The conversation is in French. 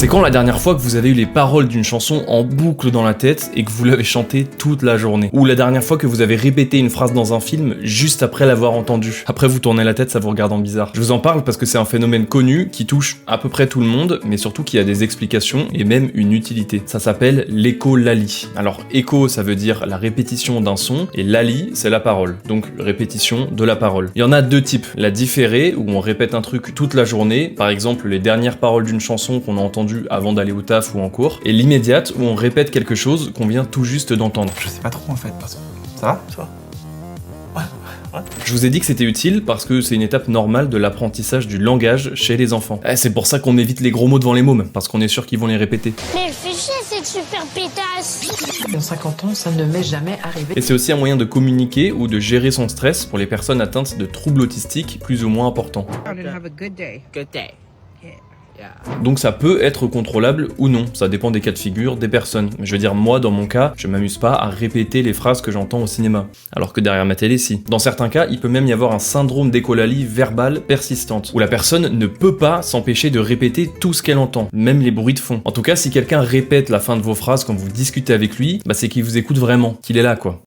C'est quand la dernière fois que vous avez eu les paroles d'une chanson en boucle dans la tête et que vous l'avez chantée toute la journée? Ou la dernière fois que vous avez répété une phrase dans un film juste après l'avoir entendue? Après vous tournez la tête, ça vous regarde en bizarre. Je vous en parle parce que c'est un phénomène connu qui touche à peu près tout le monde, mais surtout qui a des explications et même une utilité. Ça s'appelle l'écholalie. Alors écho, ça veut dire la répétition d'un son, et lalie, c'est la parole. Donc répétition de la parole. Il y en a deux types. La différée, où on répète un truc toute la journée, par exemple les dernières paroles d'une chanson qu'on a entendues avant d'aller au taf ou en cours, et l'immédiate, où on répète quelque chose qu'on vient tout juste d'entendre. Je sais pas trop en fait, parce que... Ça va? Ça va? Je vous ai dit que c'était utile parce que c'est une étape normale de l'apprentissage du langage chez les enfants. C'est pour ça qu'on évite les gros mots devant les mômes, parce qu'on est sûr qu'ils vont les répéter. Mais fais chier cette super pétasse! En 50 ans, ça ne m'est jamais arrivé. Et c'est aussi un moyen de communiquer ou de gérer son stress pour les personnes atteintes de troubles autistiques plus ou moins importants. Have a good day. Good day. Donc ça peut être contrôlable ou non, ça dépend des cas de figure, des personnes. Je veux dire, moi, dans mon cas, je m'amuse pas à répéter les phrases que j'entends au cinéma. Alors que derrière ma télé, si. Dans certains cas, il peut même y avoir un syndrome d'écholalie verbale persistante, où la personne ne peut pas s'empêcher de répéter tout ce qu'elle entend, même les bruits de fond. En tout cas, si quelqu'un répète la fin de vos phrases quand vous discutez avec lui, bah c'est qu'il vous écoute vraiment, qu'il est là, quoi.